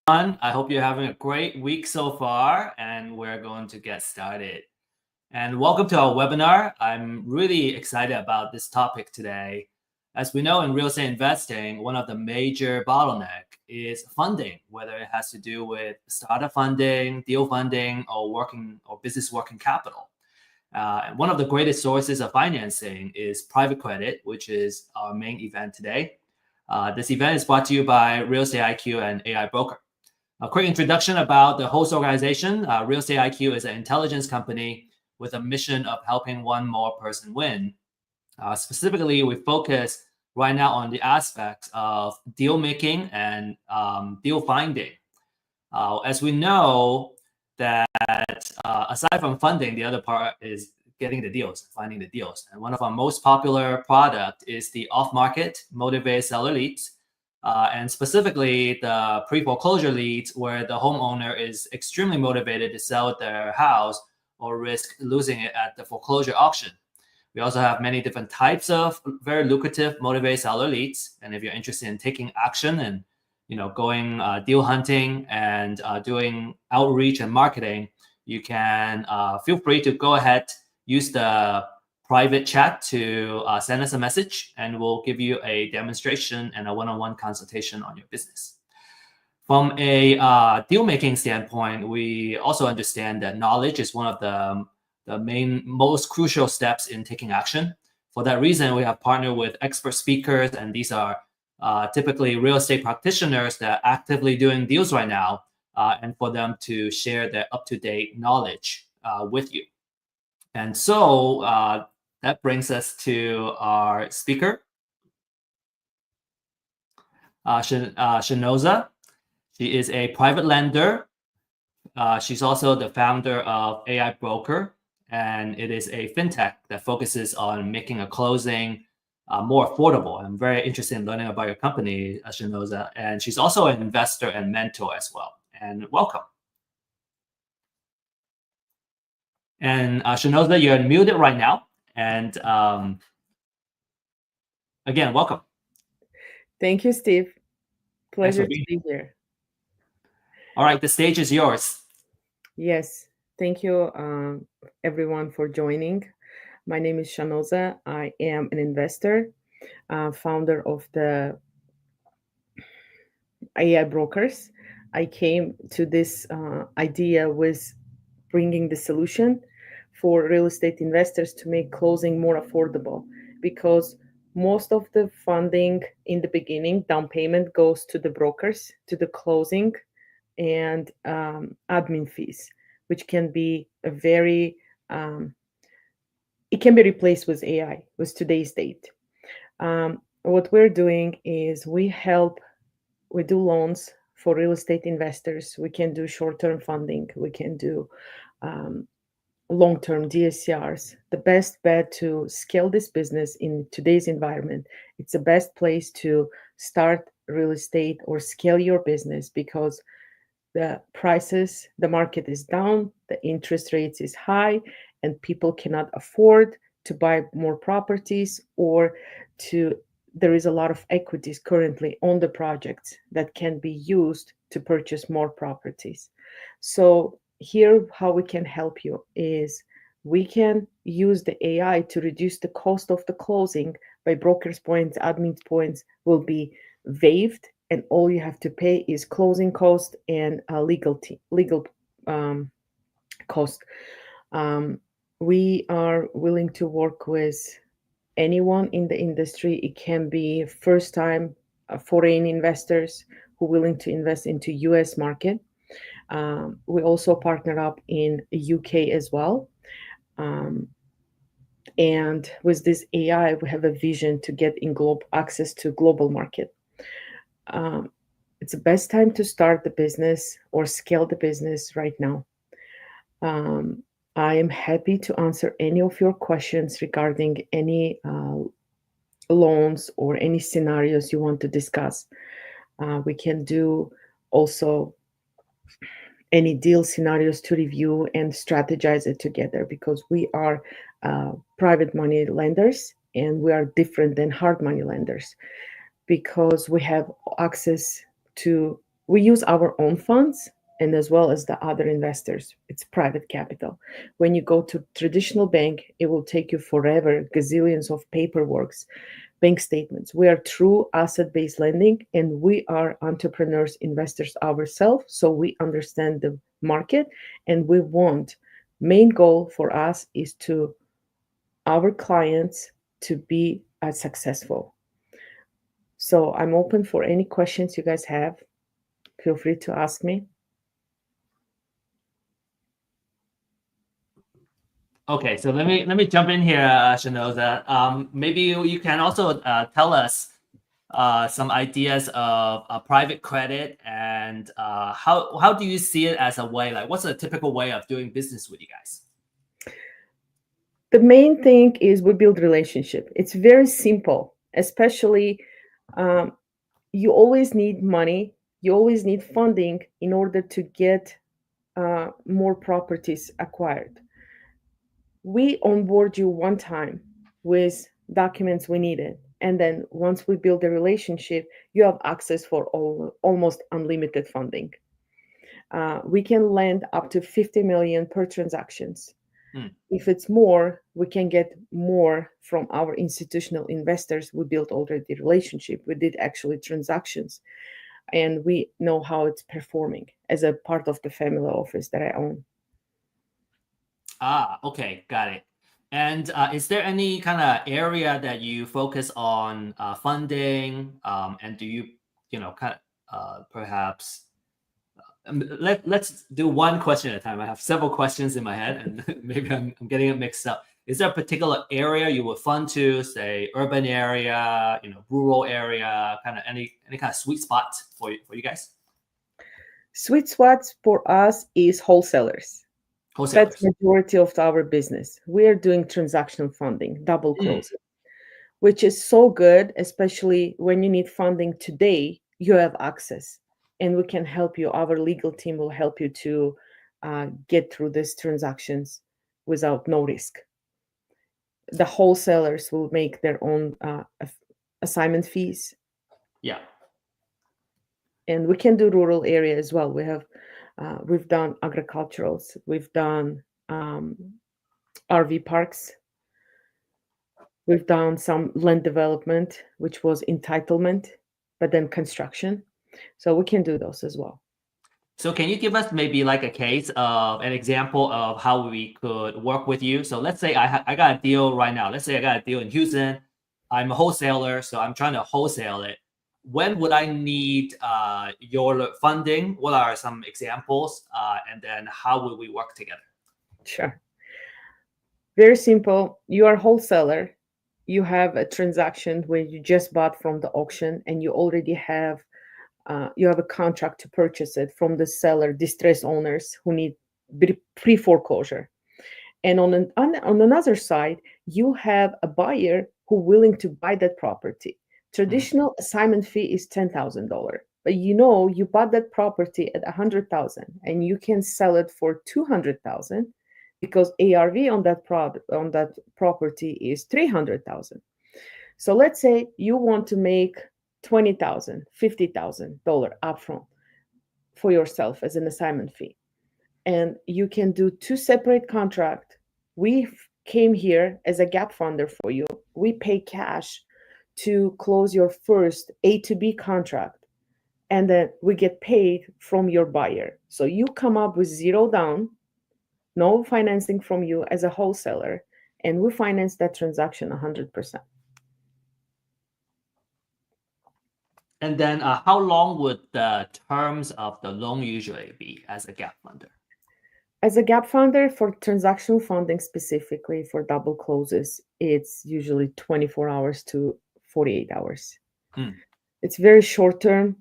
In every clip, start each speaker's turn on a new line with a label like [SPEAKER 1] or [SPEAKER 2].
[SPEAKER 1] I hope you're having a great week so far, and we're going to get started. And welcome to our webinar. I'm really excited about this topic today. As we know, in real estate investing, one of the major bottleneck is funding, whether it has to do with startup funding, deal funding, or business working capital. And one of the greatest sources of financing is private credit, which is our main event today. This event is brought to you by Real Estate IQ and AI Broker. A quick introduction about the host organization. Real Estate IQ is an intelligence company with a mission of helping one more person win. Specifically, we focus right now on the aspects of deal making and deal finding. As we know that aside from funding, the other part is getting the deals, finding the deals. And one of our most popular product is the off-market motivated seller leads. And specifically the pre-foreclosure leads where the homeowner is extremely motivated to sell their house or risk losing it at the foreclosure auction. We also have many different types of very lucrative motivated seller leads. And if you're interested in taking action and going deal hunting and doing outreach and marketing, you can feel free to go ahead, use the private chat to send us a message, and we'll give you a demonstration and a one-on-one consultation on your business. From a deal-making standpoint, we also understand that knowledge is one of the main, most crucial steps in taking action. For that reason, we have partnered with expert speakers, and these are typically real estate practitioners that are actively doing deals right now, and for them to share their up-to-date knowledge with you. And so that brings us to our speaker, Shahnoza. She is a private lender. She's also the founder of AI Broker, and it is a FinTech that focuses on making a closing more affordable. I'm very interested in learning about your company, Shahnoza, and she's also an investor and mentor as well. And welcome. And Shahnoza, you're muted right now. And again, welcome.
[SPEAKER 2] Thank you, Steve. Pleasure to be here.
[SPEAKER 1] All right, the stage is yours.
[SPEAKER 2] Yes, thank you, everyone, for joining. My name is Shahnoza. I am an investor, founder of the AI Brokers. I came to this idea with bringing the solution for real estate investors to make closing more affordable, because most of the funding in the beginning, down payment, goes to the brokers, to the closing and admin fees, which can be a very it can be replaced with AI with today's date. What we're doing is we do loans for real estate investors. We can do short-term funding. We can do long-term DSCRs. The best bet to scale this business in today's environment, it's the best place to start real estate or scale your business, because the market is down, the interest rates is high, and people cannot afford to buy more properties, or there is a lot of equities currently on the projects that can be used to purchase more properties. So here, how we can help you is we can use the AI to reduce the cost of the closing by brokers' points, admin points will be waived, and all you have to pay is closing cost and legal cost. We are willing to work with anyone in the industry. It can be first-time foreign investors who are willing to invest into U.S. market. We also partner up in UK as well. And with this AI, we have a vision to get access to global market. It's the best time to start the business or scale the business right now. I am happy to answer any of your questions regarding any loans or any scenarios you want to discuss. We can do also any deal scenarios to review and strategize it together, because we are private money lenders and we are different than hard money lenders, because we have access to We use our own funds and as well as the other investors. It's private capital. When you go to traditional bank, it will take you forever, gazillions of paperworks, bank statements. We are true asset-based lending and we are entrepreneurs, investors ourselves, so we understand the market and we want main goal for us is to our clients to be as successful. So I'm open for any questions you guys have. Feel free to ask me.
[SPEAKER 1] Okay, so let me jump in here, Shahnoza. Maybe you can also tell us some ideas of private credit and how do you see it as a way? Like, what's a typical way of doing business with you guys?
[SPEAKER 2] The main thing is we build relationship. It's very simple, especially um, you always need money, you always need funding in order to get more properties acquired. We onboard you one time with documents we needed, and then once we build a relationship, you have access for almost unlimited funding. We can lend up to 50 million per transactions.
[SPEAKER 1] Hmm.
[SPEAKER 2] If it's more, we can get more from our institutional investors. We built already relationship. We did actually transactions, and we know how it's performing as a part of the family office that I own.
[SPEAKER 1] Okay, got it. And is there any kind of area that you focus on funding? And do you, kind of perhaps let's do one question at a time. I have several questions in my head, and maybe I'm getting it mixed up. Is there a particular area you would fund to, say, urban area, rural area, kind of any kind of sweet spot for you guys?
[SPEAKER 2] Sweet spots for us is wholesalers. That's
[SPEAKER 1] Wholesalers.
[SPEAKER 2] majority of our business. We are doing transactional funding, double
[SPEAKER 1] Mm.
[SPEAKER 2] close, which is so good, especially when you need funding today, you have access and we can help you. Our legal team will help you to get through these transactions without no risk. The wholesalers will make their own assignment fees,
[SPEAKER 1] Yeah.
[SPEAKER 2] and we can do rural area as well. We've done agriculturals, we've done RV parks, we've done some land development, which was entitlement, but then construction. So we can do those as well.
[SPEAKER 1] So can you give us maybe like a case of an example of how we could work with you? So let's say I got a deal right now. Let's say I got a deal in Houston. I'm a wholesaler, so I'm trying to wholesale it. When would I need your funding? What are some examples? And then how will we work together?
[SPEAKER 2] Sure. Very simple. You are a wholesaler. You have a transaction where you just bought from the auction and you already have you have a contract to purchase it from the seller, distressed owners who need pre-foreclosure. And on another side, you have a buyer who willing to buy that property. Traditional assignment fee is $10,000, but you bought that property at 100,000 and you can sell it for 200,000 because ARV on that property is 300,000. So let's say you want to make $20,000, $50,000 upfront for yourself as an assignment fee, and you can do two separate contracts. We came here as a gap funder for you. We pay cash to close your first A to B contract, and then we get paid from your buyer. So you come up with zero down, no financing from you as a wholesaler, and we finance that transaction 100%.
[SPEAKER 1] And then how long would the terms of the loan usually be as a gap funder?
[SPEAKER 2] As a gap funder for transactional funding, specifically for double closes, it's usually 24 hours to 48 hours. It's very short term.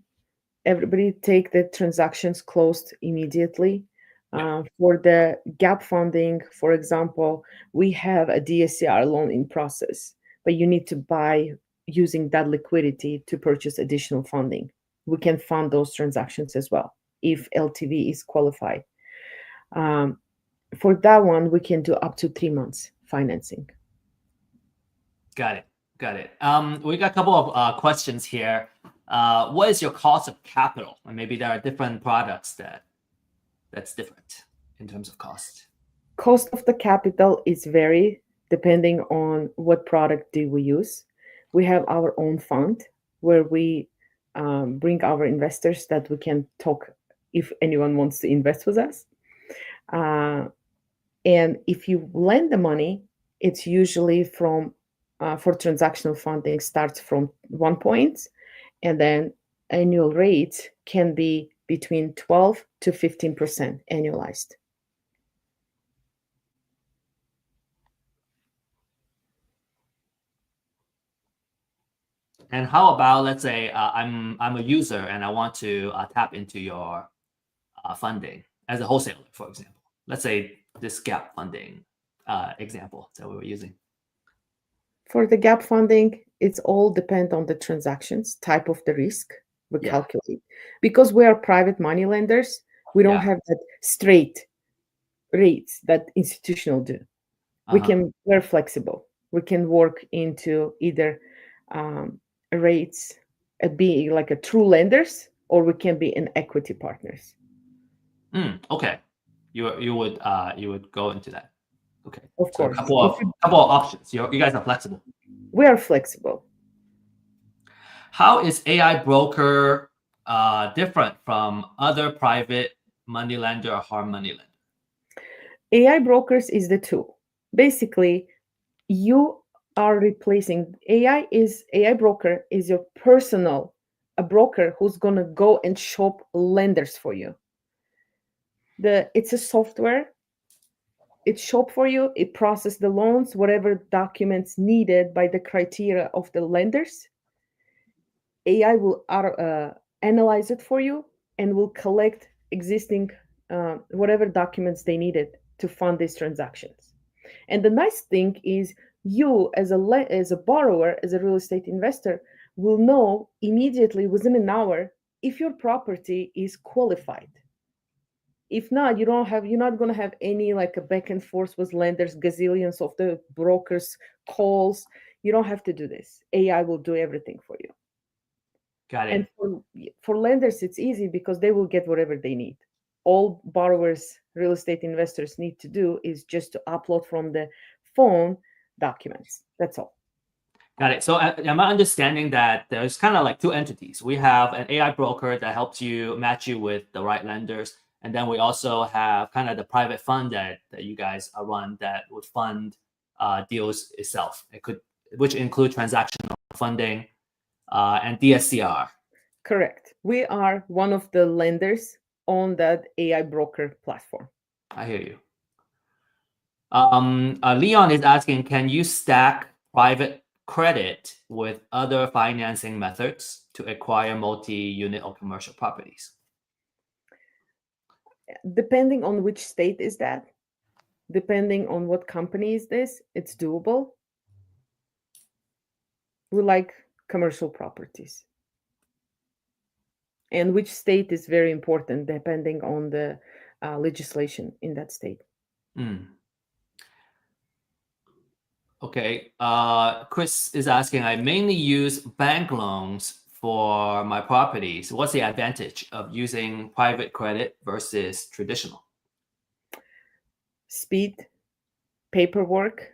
[SPEAKER 2] Everybody take the transactions closed immediately. For the gap funding, for example, we have a DSCR loan in process, but you need to buy using that liquidity to purchase additional funding. We can fund those transactions as well if LTV is qualified. For that one, we can do up to 3 months financing.
[SPEAKER 1] Got it. We got a couple of questions here. what is your cost of capital? And maybe there are different products that's different in terms of cost.
[SPEAKER 2] Cost of the capital is vary depending on what product do we use. We have our own fund where we bring our investors that we can talk if anyone wants to invest with us. And if you lend the money, it's usually for transactional funding starts from 1 point, and then annual rates can be between 12 to 15% annualized.
[SPEAKER 1] And how about, let's say I'm a user and I want to tap into your funding as a wholesaler, for example. Let's say this gap funding example that we were using.
[SPEAKER 2] For the gap funding, it's all depend on the transactions, type of the risk we
[SPEAKER 1] Yeah.
[SPEAKER 2] calculate. Because we are private money lenders, we don't
[SPEAKER 1] Yeah.
[SPEAKER 2] have that straight rates that institutional do. We're flexible. We can work into either rates being like a true lenders, or we can be an equity partners.
[SPEAKER 1] Okay, you would go into that. Okay,
[SPEAKER 2] Of
[SPEAKER 1] so
[SPEAKER 2] course,
[SPEAKER 1] a couple of options. You guys are flexible.
[SPEAKER 2] We are flexible.
[SPEAKER 1] How is AI broker different from other private money lender or hard money lender?
[SPEAKER 2] AI brokers is the tool. Basically, you are replacing AI broker is your personal a broker who's going to go and shop lenders for you. It's a software. It shop for you. It process the loans, whatever documents needed by the criteria of the lenders. AI will analyze it for you and will collect existing whatever documents they needed to fund these transactions. And the nice thing is, you as a borrower, as a real estate investor, will know immediately within an hour if your property is qualified. If not, you're not going to have any like a back and forth with lenders, gazillions of the brokers calls. You don't have to do this. AI will do everything for you.
[SPEAKER 1] Got it.
[SPEAKER 2] And for lenders, it's easy because they will get whatever they need. All borrowers, real estate investors need to do is just to upload from the phone documents. That's all.
[SPEAKER 1] Got it. So am I understanding that there's kind of like two entities? We have an AI broker that helps you match you with the right lenders. And then we also have kind of the private fund that you guys run that would fund deals itself. Which include transactional funding and DSCR.
[SPEAKER 2] Correct. We are one of the lenders on that AI broker platform.
[SPEAKER 1] I hear you. Leon is asking, can you stack private credit with other financing methods to acquire multi-unit or commercial properties?
[SPEAKER 2] Depending on which state is that, depending on what company is this, it's doable. We like commercial properties. And which state is very important depending on the legislation in that state.
[SPEAKER 1] Okay. Chris is asking, I mainly use bank loans for my properties. What's the advantage of using private credit versus traditional?
[SPEAKER 2] Speed, paperwork.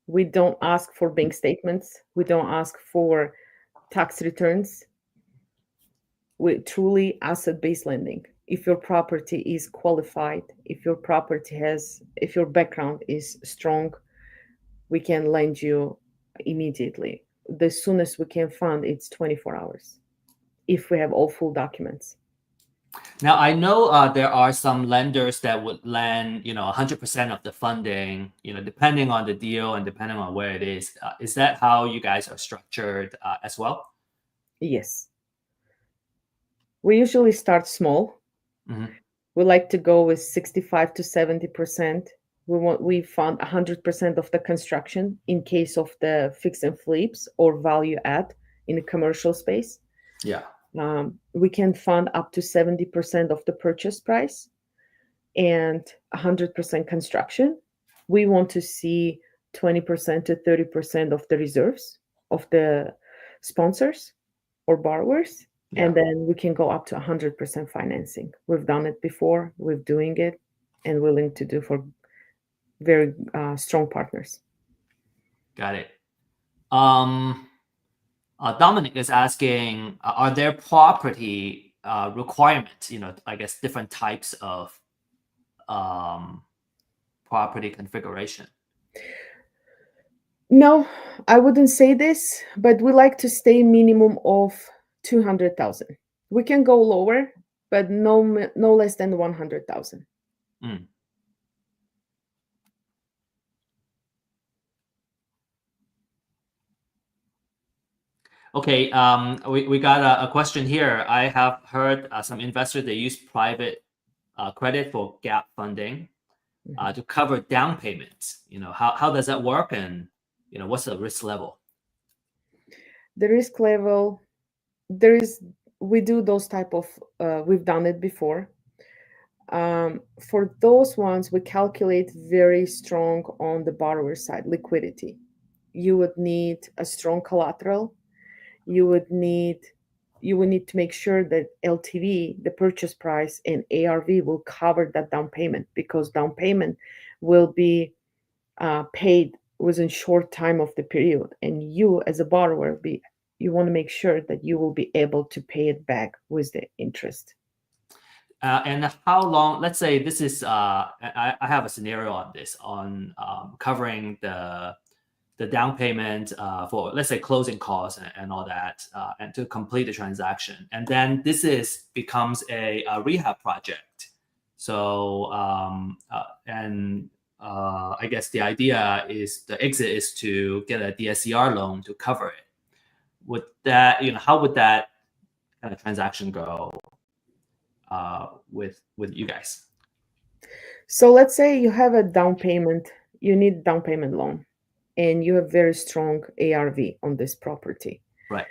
[SPEAKER 2] We don't ask for bank statements. We don't ask for tax returns. We truly asset-based lending. If your property is qualified, if your background is strong, we can lend you immediately. The soonest we can fund, it's 24 hours if we have all full documents.
[SPEAKER 1] Now, I know there are some lenders that would lend, 100% of the funding, depending on the deal and depending on where it is. Is that how you guys are structured as well?
[SPEAKER 2] Yes. We usually start small.
[SPEAKER 1] Mm-hmm.
[SPEAKER 2] We like to go with 65 to 70%. We fund 100% of the construction in case of the fix and flips or value add in the commercial space.
[SPEAKER 1] Yeah.
[SPEAKER 2] We can fund up to 70% of the purchase price and 100% construction. We want to see 20% to 30% of the reserves of the sponsors or borrowers. and then we can go up to 100% financing. We've done it before, we're doing it, and willing to do for very strong partners.
[SPEAKER 1] Got it. Dominic is asking, are there property requirements? I guess different types of property configuration.
[SPEAKER 2] No, I wouldn't say this, but we like to stay minimum of 200,000. We can go lower, but no less than 100,000.
[SPEAKER 1] Mm. Okay, we got a question here. I have heard some investors, they use private credit for gap funding to cover down payments. How does that work, and what's the risk level?
[SPEAKER 2] The risk level, we do those type of, we've done it before. For those ones, we calculate very strong on the borrower side liquidity. You would need a strong collateral. You would need to make sure that LTV, the purchase price, and ARV will cover that down payment, because down payment will be paid within short time of the period, and you as a borrower you want to make sure that you will be able to pay it back with the interest.
[SPEAKER 1] And how long? Let's say this is. I have a scenario on this on covering the down payment for, let's say, closing costs and all that, and to complete the transaction. And then this becomes a rehab project. So I guess the idea is the exit is to get a DSCR loan to cover it. Would that, how would that kind of transaction go with you guys?
[SPEAKER 2] So let's say you have a down payment, you need down payment loan, and you have very strong ARV on this property.
[SPEAKER 1] Right.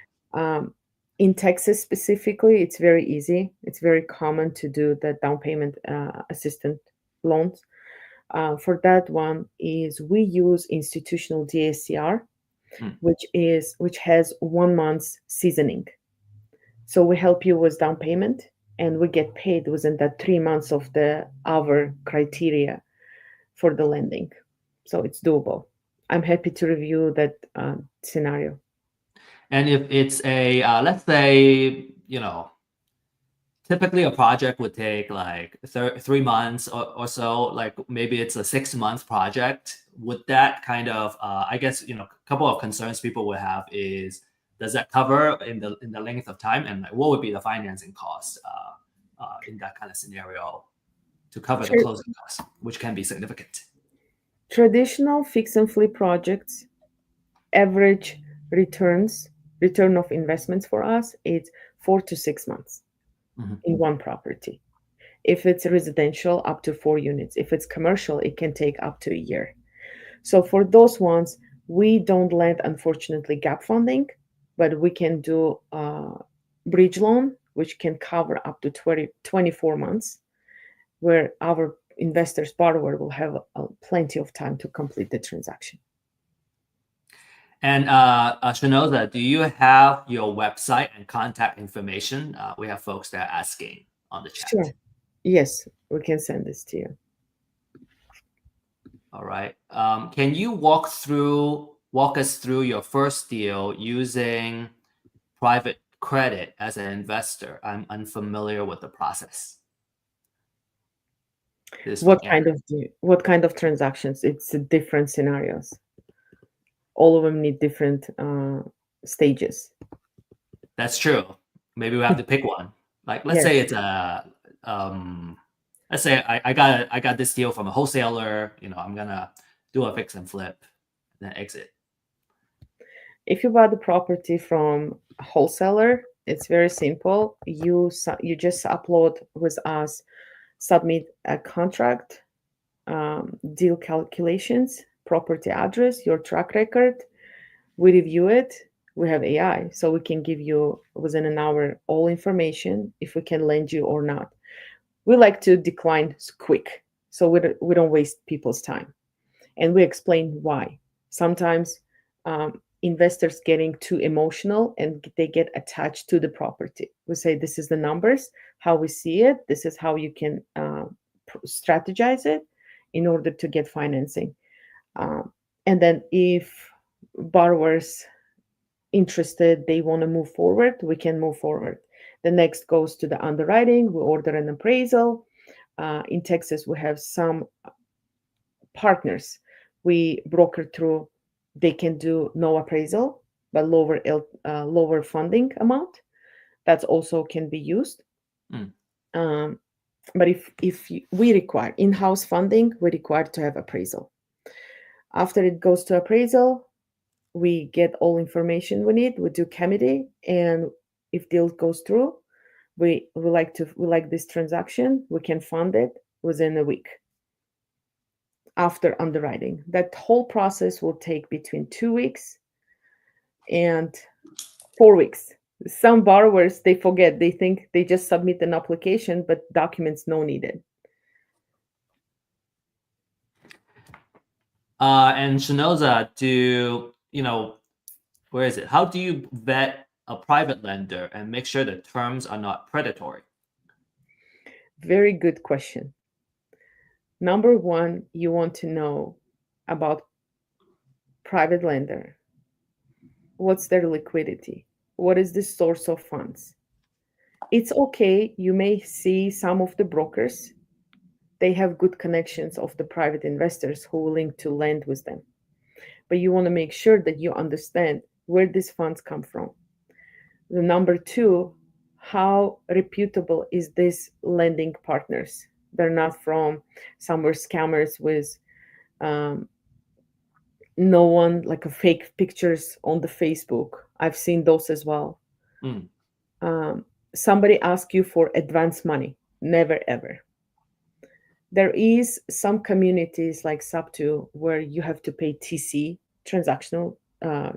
[SPEAKER 2] In Texas specifically, it's very easy. It's very common to do the down payment assistant loans. For that one is we use institutional DSCR, which has 1 month seasoning. So we help you with down payment, and we get paid within that 3 months of our criteria for the lending. So it's doable. I'm happy to review that scenario.
[SPEAKER 1] And if it's a, let's say, typically a project would take like 3 months or so, like maybe it's a 6-month project. Would that kind of, I guess, a couple of concerns people would have is, does that cover in the length of time, and what would be the financing cost in that kind of scenario to cover the closing costs, which can be significant?
[SPEAKER 2] Traditional fix and flip projects, average return of investments for us is 4 to 6 months in one property. If it's residential, up to 4 units. If it's commercial, it can take up to a year. So for those ones, we don't lend, unfortunately, gap funding, but we can do bridge loan, which can cover up to 24 months, where our investors borrower will have plenty of time to complete the transaction.
[SPEAKER 1] And Shahnoza, do you have your website and contact information? We have folks that are asking on the chat.
[SPEAKER 2] Sure. Yes, we can send this to you.
[SPEAKER 1] All right. Can you walk us through your first deal using private credit as an investor? I'm unfamiliar with the process.
[SPEAKER 2] What kind of transactions? It's different scenarios. All of them need different stages.
[SPEAKER 1] That's true. Maybe we have to pick one. Like, let's say it's a let's say I got this deal from a wholesaler. I'm gonna do a fix and flip, and then exit.
[SPEAKER 2] If you buy the property from a wholesaler, it's very simple. You just upload with us, submit a contract, deal calculations, property address, your track record. We review it. We have AI, so we can give you within an hour all information if we can lend you or not. We like to decline quick, so we don't waste people's time, and we explain why. Sometimes investors getting too emotional and they get attached to the property. We say this is the numbers, how we see it. This is how you can strategize it in order to get financing. And then if borrowers interested, they want to move forward, we can move forward. The next goes to the underwriting. We order an appraisal. In Texas, we have some partners we broker through. They can do no appraisal, but lower funding amount. That also can be used.
[SPEAKER 1] Mm.
[SPEAKER 2] But if we require in-house funding, we require to have appraisal. After it goes to appraisal, we get all information we need. We do committee, and if deal goes through, we like this transaction. We can fund it within a week after underwriting. That whole process will take between 2 weeks and 4 weeks. Some borrowers, they forget. They think they just submit an application, but documents no needed.
[SPEAKER 1] And Shahnoza, where is it? How do you vet a private lender and make sure the terms are not predatory?
[SPEAKER 2] Very good question. Number one, you want to know about private lender. What's their liquidity? What is the source of funds? It's okay. You may see some of the brokers, they have good connections of the private investors who are willing to lend with them. But you want to make sure that you understand where these funds come from. The number two, how reputable is this lending partners? They're not from somewhere scammers with no one, like a fake pictures on the Facebook. I've seen those as well. Somebody asks you for advance money. Never ever. There is some communities like Sub2 where you have to pay TC, transactional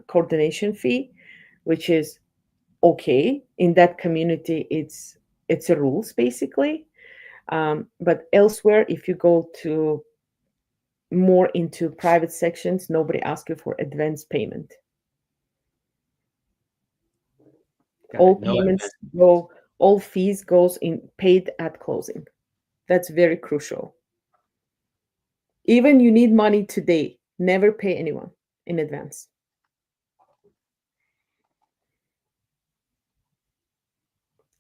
[SPEAKER 2] coordination fee, which is okay. In that community, it's a rules basically. But elsewhere, if you go to more into private sections, nobody asks you for advance payment. All payments go, all fees goes in paid at closing. That's very crucial. Even you need money today, never pay anyone in advance.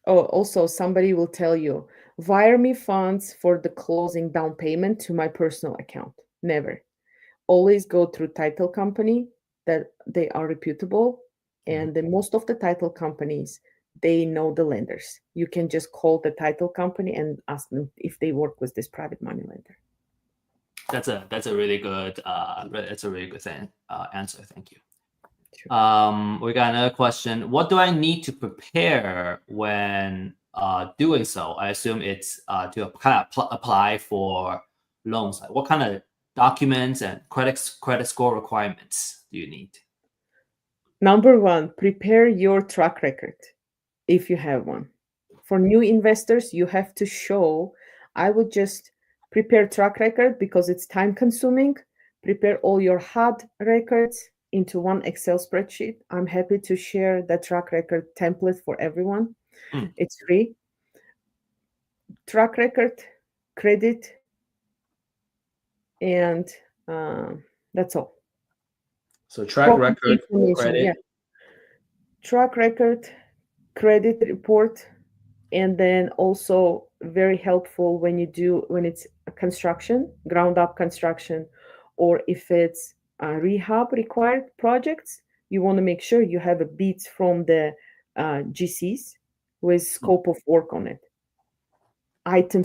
[SPEAKER 2] Oh, also somebody will tell you, wire me funds for the closing down payment to my personal account. Never. Always go through title company that they are reputable. And the most of the title companies, they know the lenders. You can just call the title company and ask them if they work with this private money lender.
[SPEAKER 1] That's a really good answer. Thank you.
[SPEAKER 2] Sure.
[SPEAKER 1] We got another question. What do I need to prepare when doing so? I assume it's to kind of apply for loans. Like what kind of documents and credit score requirements do you need?
[SPEAKER 2] Number one, prepare your track record if you have one. For new investors, you have to show. I would just prepare track record because it's time consuming. Prepare all your HUD records into one Excel spreadsheet. I'm happy to share the track record template for everyone. It's free. Track record, credit, and that's all.
[SPEAKER 1] So track record, credit.
[SPEAKER 2] Yeah. Track record, credit report, and then also very helpful when it's a construction, ground up construction, or if it's rehab required projects, you want to make sure you have a beats from the GCs with scope of work on it. Item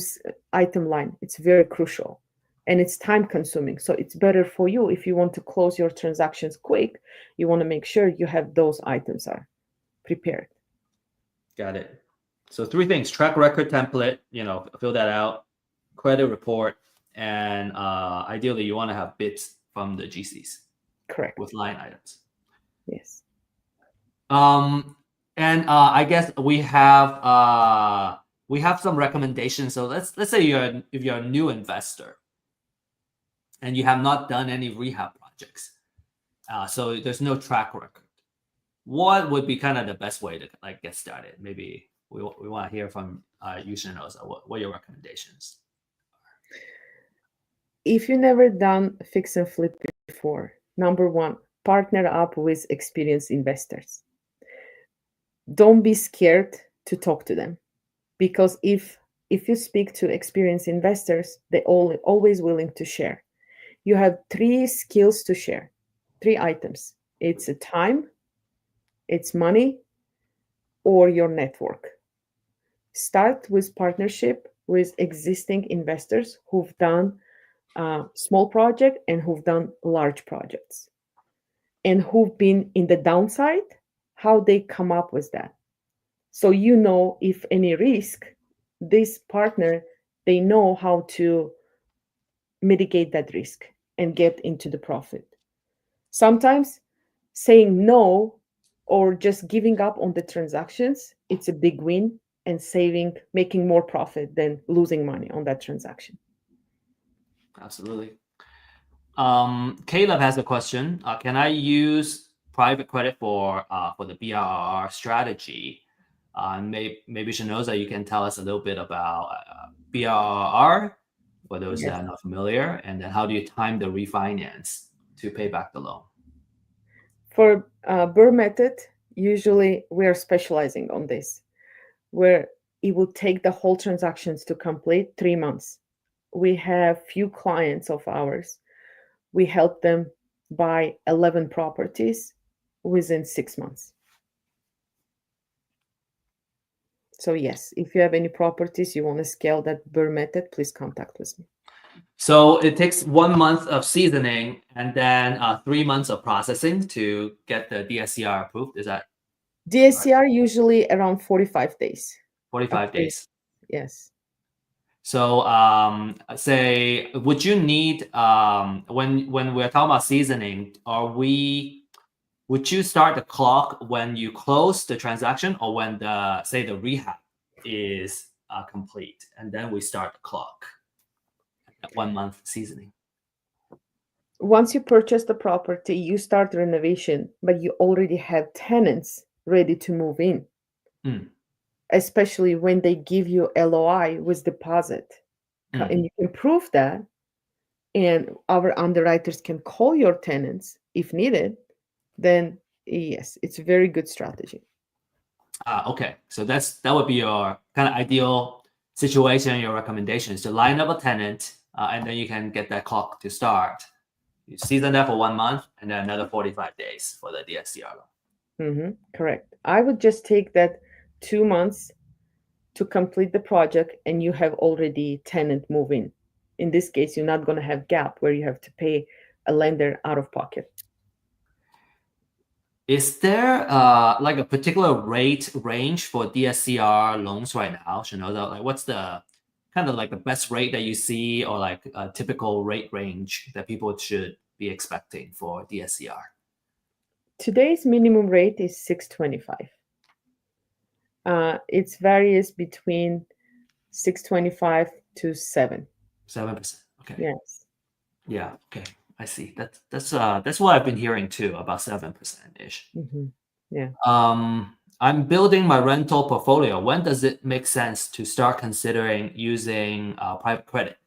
[SPEAKER 2] line, it's very crucial, and it's time consuming. So it's better for you if you want to close your transactions quick. You want to make sure you have those items are prepared.
[SPEAKER 1] Got it. So 3 things: track record template, fill that out, credit report, and ideally you want to have bits from the GCs.
[SPEAKER 2] Correct.
[SPEAKER 1] With line items.
[SPEAKER 2] Yes.
[SPEAKER 1] And I guess we have some recommendations. So let's say if you're a new investor and you have not done any rehab projects, So there's no track record. What would be kind of the best way to like get started? Maybe we want to hear from you, Shahnoza. What are your recommendations?
[SPEAKER 2] If you never done fix and flip before, number one, partner up with experienced investors. Don't be scared to talk to them, because if you speak to experienced investors, they always willing to share. You have three skills to share, three items. It's a time, it's money, or your network. Start with partnership with existing investors who've done small project and who've done large projects and who've been in the downside, how they come up with that. So you know, if any risk, this partner, they know how to mitigate that risk and get into the profit. Sometimes saying no or just giving up on the transactions, it's a big win, and making more profit than losing money on that transaction.
[SPEAKER 1] Absolutely. Caleb has a question. Can I use private credit for the BRR strategy? Maybe Shahnoza, you can tell us a little bit about BRR for those that
[SPEAKER 2] Yes.
[SPEAKER 1] are not familiar, and then how do you time the refinance to pay back the loan?
[SPEAKER 2] For BRRRR method, usually we are specializing on this, where it will take the whole transactions to complete 3 months. We have few clients of ours. We help them buy 11 properties within 6 months. So yes, if you have any properties you want to scale that BRRRR method, please contact with me.
[SPEAKER 1] So it takes 1 month of seasoning and then 3 months of processing to get the DSCR approved. Is that
[SPEAKER 2] DSCR usually around 45 days.
[SPEAKER 1] 45 days?
[SPEAKER 2] Yes.
[SPEAKER 1] So say, would you need when we're talking about seasoning, would you start the clock when you close the transaction or when the rehab is complete, and then we start the clock at 1 month seasoning?
[SPEAKER 2] Once you purchase the property, you start renovation, but you already have tenants ready to move in. Especially when they give you LOI with deposit. And you can prove that, and our underwriters can call your tenants if needed, then yes, it's a very good strategy.
[SPEAKER 1] Okay, so that would be your kind of ideal situation. Your recommendation is to line up a tenant, and then you can get that clock to start. You season that for 1 month, and then another 45 days for the DSCR loan.
[SPEAKER 2] Correct. I would just take that 2 months to complete the project, and you have already tenant move in. In this case, you're not going to have gap where you have to pay a lender out of pocket.
[SPEAKER 1] Is there like a particular rate range for DSCR loans right now? Shahnoza, like what's the kind of like the best rate that you see, or like a typical rate range that people should be expecting for DSCR?
[SPEAKER 2] Today's minimum rate is 625. It varies between 625 to 7.
[SPEAKER 1] 7%. Okay.
[SPEAKER 2] Yes.
[SPEAKER 1] Yeah. Okay. I see. That's what I've been hearing too, about 7% ish.
[SPEAKER 2] Yeah.
[SPEAKER 1] I'm building my rental portfolio. When does it make sense to start considering using private credit?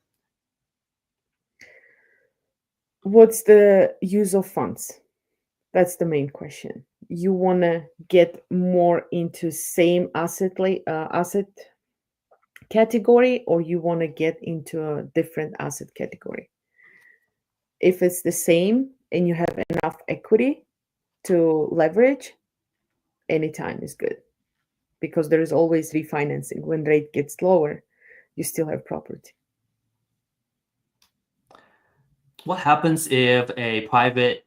[SPEAKER 2] What's the use of funds? That's the main question. You want to get more into same asset category, or you want to get into a different asset category? If it's the same and you have enough equity to leverage, anytime is good, because there is always refinancing. When rate gets lower, you still have property.
[SPEAKER 1] What happens if a private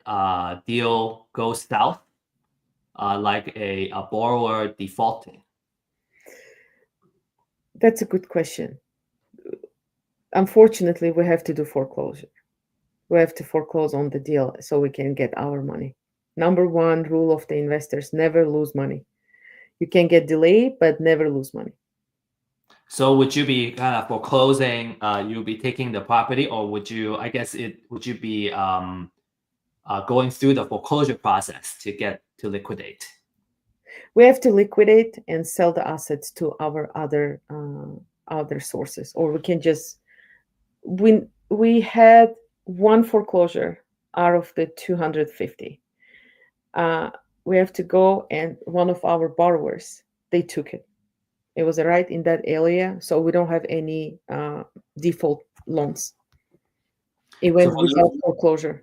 [SPEAKER 1] deal goes south, like a borrower defaulting?
[SPEAKER 2] That's a good question. Unfortunately, we have to do foreclosure. We have to foreclose on the deal so we can get our money. Number one rule of the investors: never lose money. You can get delayed, but never lose money.
[SPEAKER 1] So would you be kind of foreclosing? You'll be taking the property, or would you? I guess would you be going through the foreclosure process to get to liquidate?
[SPEAKER 2] We have to liquidate and sell the assets to our other sources, or we can just we had one foreclosure out of the 250. Uh, we have to go, and one of our borrowers, they took it. It was right in that area, so we don't have any default loans. It
[SPEAKER 1] So
[SPEAKER 2] went
[SPEAKER 1] for
[SPEAKER 2] without foreclosure.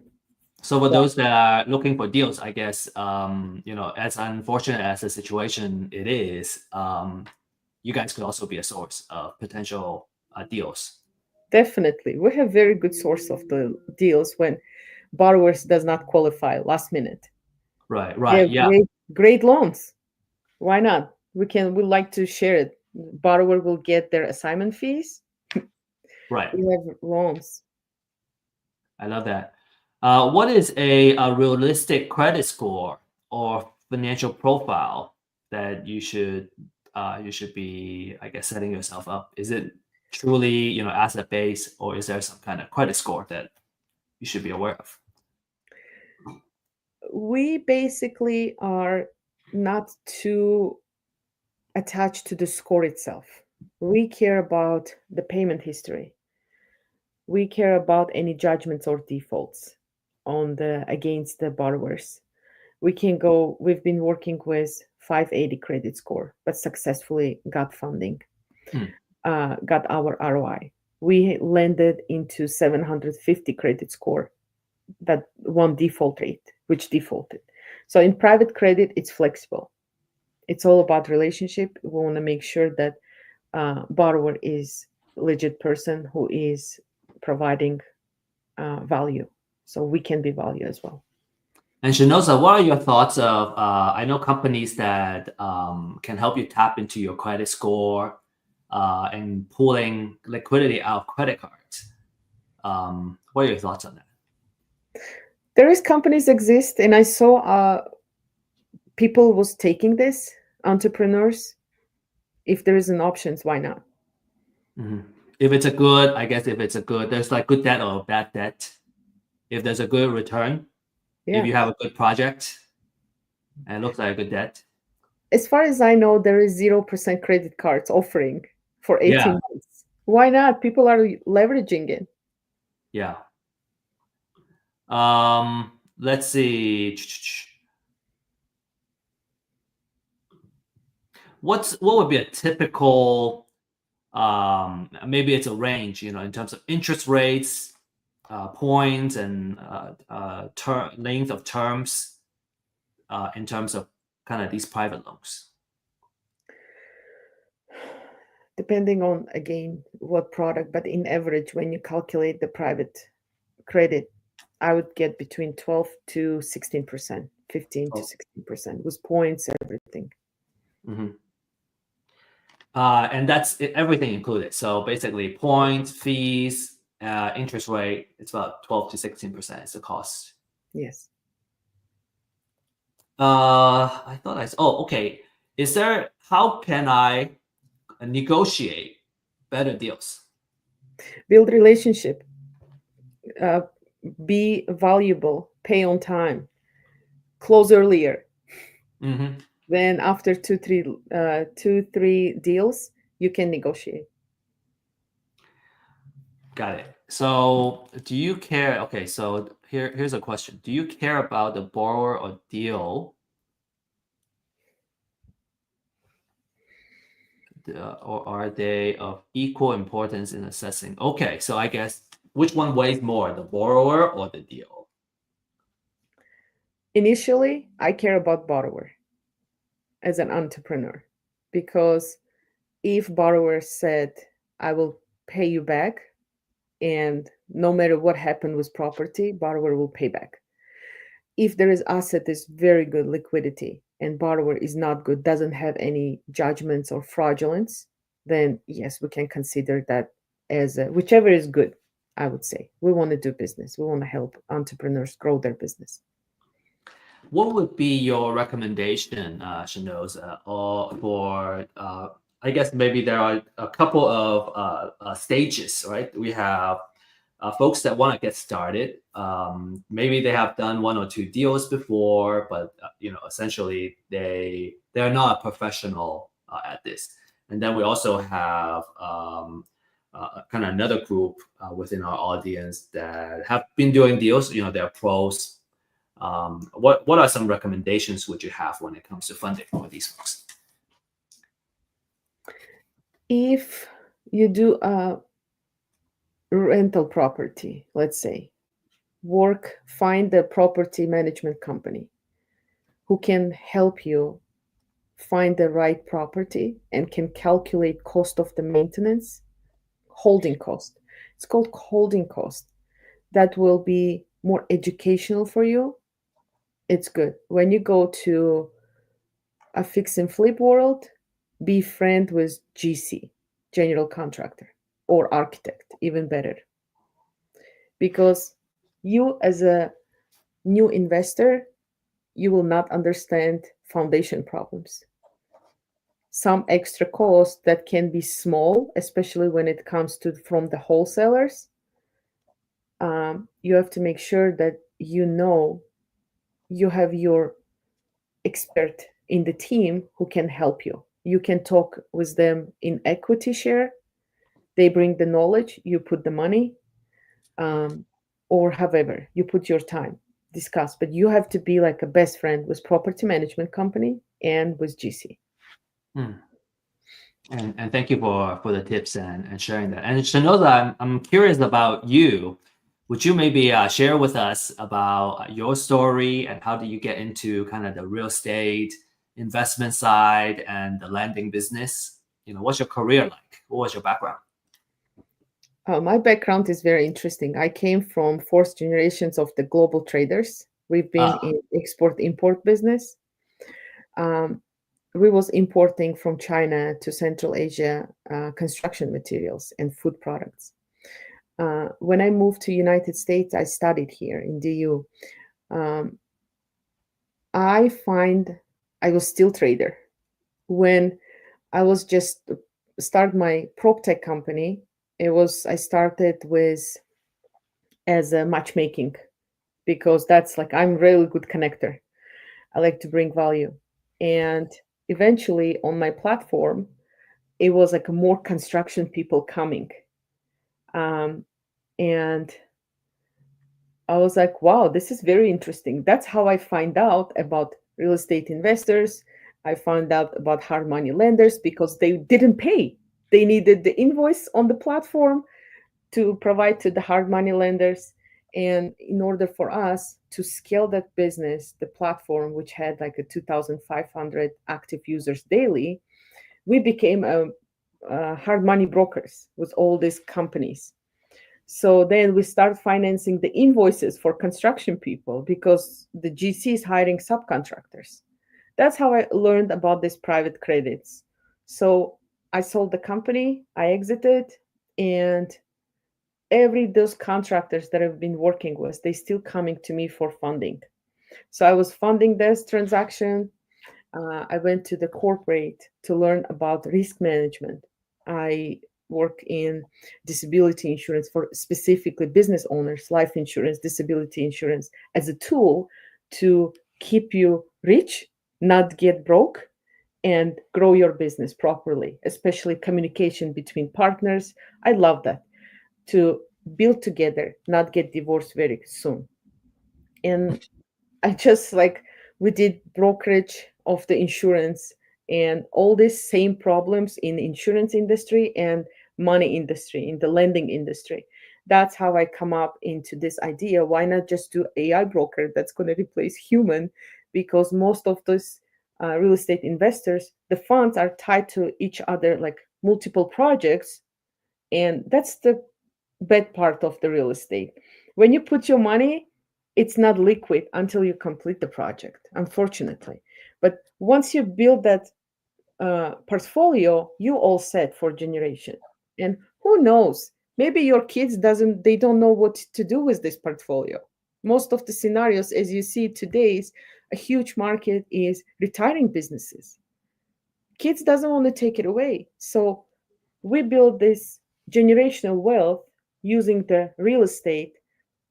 [SPEAKER 1] So for
[SPEAKER 2] Yeah,
[SPEAKER 1] those that are looking for deals, I guess, as unfortunate as the situation it is, you guys could also be a source of potential deals.
[SPEAKER 2] definitely. We have very good source of the deals when borrowers does not qualify last minute.
[SPEAKER 1] Right,
[SPEAKER 2] They
[SPEAKER 1] right,
[SPEAKER 2] have
[SPEAKER 1] yeah,
[SPEAKER 2] great loans. Why not? We like to share it. Borrower will get their assignment fees.
[SPEAKER 1] right.
[SPEAKER 2] We have loans.
[SPEAKER 1] I love that. What is a realistic credit score or financial profile that you should be, I guess, setting yourself up? Is it truly, asset based, or is there some kind of credit score that you should be aware of?
[SPEAKER 2] We basically are not too attached to the score itself. We care about the payment history. We care about any judgments or defaults on the against the borrowers. We've been working with 580 credit score, but successfully got funding,
[SPEAKER 1] Hmm.
[SPEAKER 2] got our ROI. We landed into 750 credit score, that one default rate, which defaulted. So in private credit, it's flexible. It's all about relationship. We want to make sure that borrower is legit person who is providing value, so we can be value as well.
[SPEAKER 1] And Shahnoza, what are your thoughts of? I know companies that can help you tap into your credit score and pulling liquidity out of credit cards. What are your thoughts on that?
[SPEAKER 2] There is companies exist, and I saw people was taking this, entrepreneurs. If there is an options, why not?
[SPEAKER 1] Mhm. If it's a good, I guess if it's a good, there's like good debt or bad debt. If there's a good return, if
[SPEAKER 2] Yeah,
[SPEAKER 1] you have a good project and it looks like a good debt,
[SPEAKER 2] as far as I know, there is 0% credit cards offering for
[SPEAKER 1] yeah,
[SPEAKER 2] 18 months. Why not? People are leveraging it.
[SPEAKER 1] yeah. Let's see. What would be a typical maybe it's a range, in terms of interest rates, points, and length of terms in terms of kind of these private loans.
[SPEAKER 2] Depending on, again, what product, but in average, when you calculate the private credit, I would get between 12 to 16%, 15 to
[SPEAKER 1] Oh.
[SPEAKER 2] 16% with points, everything.
[SPEAKER 1] Mhm. And that's everything included. So basically, points, fees, interest rate. It's about 12 to 16% is the cost.
[SPEAKER 2] Yes.
[SPEAKER 1] I thought Oh, okay. How can I negotiate better deals?
[SPEAKER 2] Build relationship, uh, be valuable, pay on time, close earlier.
[SPEAKER 1] Hmm.
[SPEAKER 2] Then after two, three deals, you can negotiate.
[SPEAKER 1] Got it. So, do you care? Okay, so here's a question. Do you care about the borrower or deal, or are they of equal importance in assessing? Okay, so I guess which one weighs more, the borrower or the deal?
[SPEAKER 2] Initially, I care about borrower as an entrepreneur, because if borrower said, I will pay you back, and no matter what happened with property, borrower will pay back. If there is asset is very good liquidity and borrower is not good, doesn't have any judgments or fraudulence, then yes, we can consider that as whichever is good. I would say we want to do business. We want to help entrepreneurs grow their business.
[SPEAKER 1] What would be your recommendation, Shahnoza, or for I guess maybe there are a couple of stages, right? We have folks that want to get started. Maybe they have done one or two deals before, but essentially they are not a professional at this. And then we also have kind of another group within our audience that have been doing deals. They're pros. What are some recommendations would you have when it comes to funding for these folks?
[SPEAKER 2] If you do a rental property, let's say, find a property management company who can help you find the right property and can calculate cost of the maintenance, holding cost. It's called holding cost. That will be more educational for you. It's good. When you go to a fix and flip world, be friend with GC, general contractor, or architect, even better. Because you as a new investor, you will not understand foundation problems. Some extra cost that can be small, especially when it comes to from the wholesalers. You have to make sure that you have your expert in the team who can help you. You can talk with them in equity share. They bring the knowledge, you put the money, or however, you put your time, discuss. But you have to be like a best friend with property management company and with GC.
[SPEAKER 1] Hmm. And thank you for the tips and sharing that. And Shahnoza, I'm curious about you. Would you maybe share with us about your story and how did you get into kind of the real estate investment side and the lending business? What's your career like? What was your background?
[SPEAKER 2] My background is very interesting. I came from fourth generations of the global traders. We've been in export-import business. We was importing from China to Central Asia construction materials and food products. When I moved to United States, I studied here in DU. I was still trader. When I was just start my prop tech company, I started with as a matchmaking because that's like I'm really good connector. I like to bring value. And eventually on my platform, it was like more construction people coming. And I was like, wow, this is very interesting. That's how I find out about real estate investors. I found out about hard money lenders because they didn't pay. They needed the invoice on the platform to provide to the hard money lenders. And in order for us to scale that business, the platform, which had like a 2,500 active users daily, we became hard money brokers with all these companies. So then we start financing the invoices for construction people because the GC is hiring subcontractors. That's how I learned about these private credits. So I sold the company, I exited, and those contractors that I've been working with, they still coming to me for funding. So I was funding this transaction. I went to the corporate to learn about risk management. I work in disability insurance for specifically business owners, life insurance, disability insurance as a tool to keep you rich, not get broke, and grow your business properly, especially communication between partners. I love that, to build together, not get divorced very soon. And I just like we did brokerage of the insurance and all these same problems in insurance industry and money industry, in the lending industry. That's how I come up into this idea. Why not just do AI broker that's going to replace human? Because most of those real estate investors, the funds are tied to each other, like multiple projects. And that's the bad part of the real estate. When you put your money, it's not liquid until you complete the project, unfortunately. But once you build that portfolio, you all set for generation. And who knows? Maybe your kids they don't know what to do with this portfolio. Most of the scenarios, as you see today's, a huge market is retiring businesses. Kids doesn't want to take it away. So we build this generational wealth using the real estate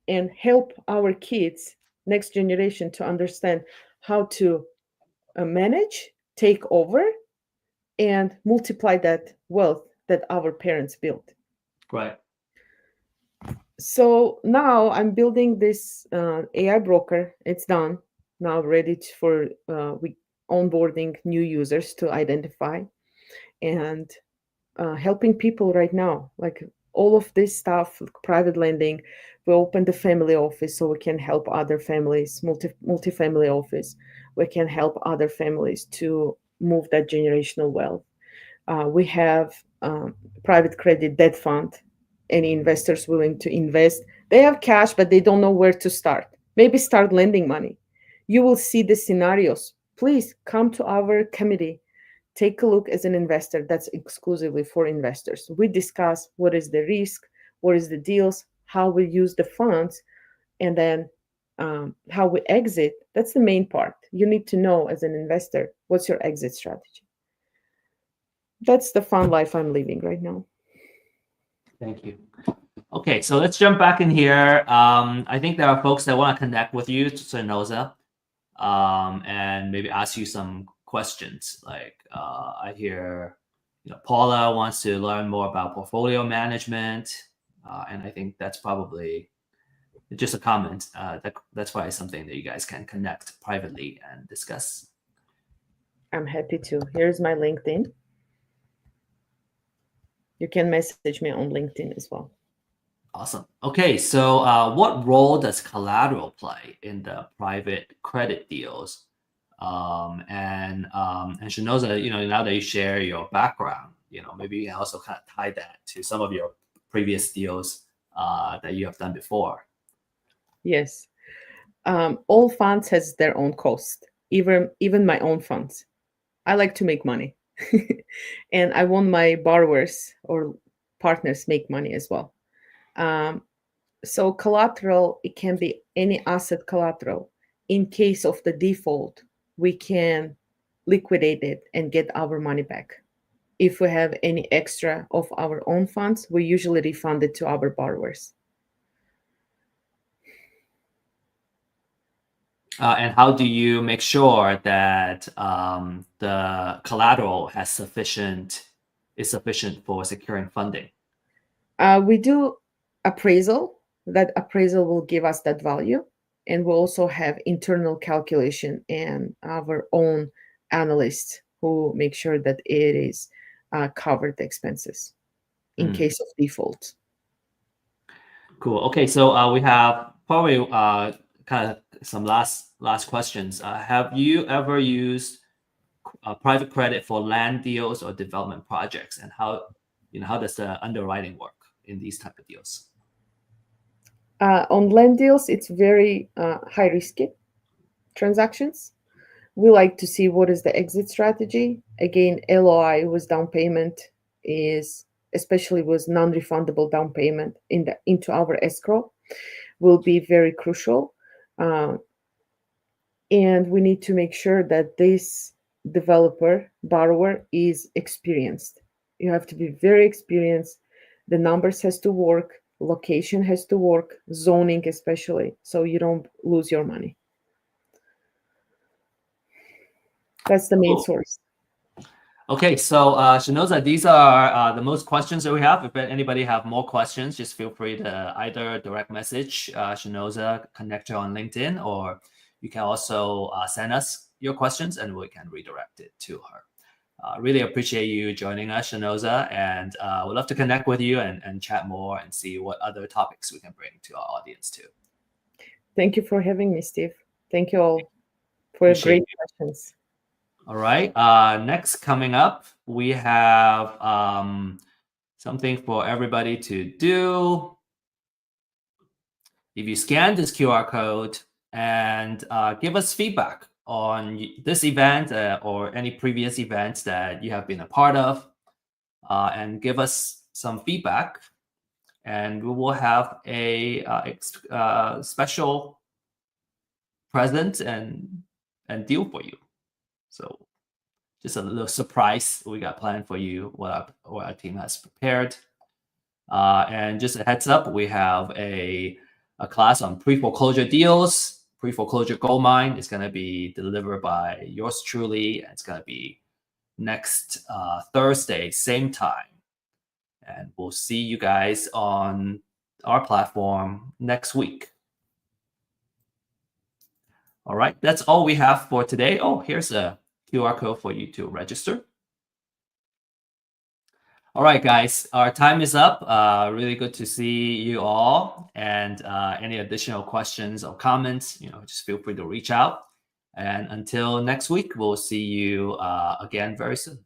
[SPEAKER 2] and help our kids, next generation, to understand how to manage, take over, and multiply that wealth that our parents built.
[SPEAKER 1] Right.
[SPEAKER 2] So now I'm building this AI broker. It's done now, ready for we onboarding new users to identify and helping people right now. Like all of this stuff, like private lending. We opened the family office so we can help other families, multi-family office. We can help other families to move that generational wealth. We have private credit debt fund. Any investors willing to invest, they have cash, but they don't know where to start. Maybe start lending money. You will see the scenarios. Please come to our committee. Take a look as an investor. That's exclusively for investors. We discuss what is the risk, what is the deals, how we use the funds, and then how we exit. That's the main part. You need to know as an investor what's your exit strategy. That's the fun life I'm living right now.
[SPEAKER 1] Thank you. Okay, so let's jump back in here. I think there are folks that want to connect with you, Shahnoza, and maybe ask you some questions. Like I hear, Paula wants to learn more about portfolio management, and I think that's probably just a comment. That's probably something that you guys can connect privately and discuss.
[SPEAKER 2] I'm happy to. Here's my LinkedIn. You can message me on LinkedIn as well.
[SPEAKER 1] Awesome. Okay, so what role does collateral play in the private credit deals? And Shahnoza, now that you share your background, maybe you can also kind of tie that to some of your previous deals that you have done before.
[SPEAKER 2] Yes. All funds has their own cost, even my own funds. I like to make money. And I want my borrowers or partners make money as well. So collateral, it can be any asset collateral. In case of the default, we can liquidate it and get our money back. If we have any extra of our own funds, we usually refund it to our borrowers.
[SPEAKER 1] And how do you make sure that the collateral is sufficient for securing funding?
[SPEAKER 2] We do appraisal. That appraisal will give us that value. And we'll also have internal calculation and our own analysts who make sure that it is covered expenses in case of default.
[SPEAKER 1] Cool. Okay, so we have probably kind of some last questions. Have you ever used private credit for land deals or development projects, and how does the underwriting work in these type of deals?
[SPEAKER 2] On land deals, it's very high risky transactions. We like to see what is the exit strategy. Again, LOI with down payment is, especially with non-refundable down payment into our escrow, will be very crucial. And we need to make sure that this borrower is experienced. You have to be very experienced. The numbers has to work, location has to work, zoning especially, so you don't lose your money. That's the main source.
[SPEAKER 1] Okay, so Shahnoza, these are the most questions that we have. If anybody have more questions, just feel free to either direct message Shahnoza, connect her on LinkedIn, or you can also send us your questions and we can redirect it to her. Really appreciate you joining us, Shahnoza, and we'd love to connect with you and chat more and see what other topics we can bring to our audience too.
[SPEAKER 2] Thank you for having me, Steve. Thank you all for your great questions.
[SPEAKER 1] All right. Next coming up, we have something for everybody to do. If you scan this QR code and give us feedback on this event or any previous events that you have been a part of, and give us some feedback, and we will have a special present and deal for you. So just a little surprise we got planned for you, what our team has prepared. And just a heads up, we have a class on pre-foreclosure deals, pre-foreclosure gold mine. It's going to be delivered by yours truly. It's going to be next Thursday, same time. And we'll see you guys on our platform next week. All right, that's all we have for today. Oh, here's a QR code for you to register. All right, guys, our time is up. Really good to see you all. And any additional questions or comments, just feel free to reach out. And until next week, we'll see you again very soon.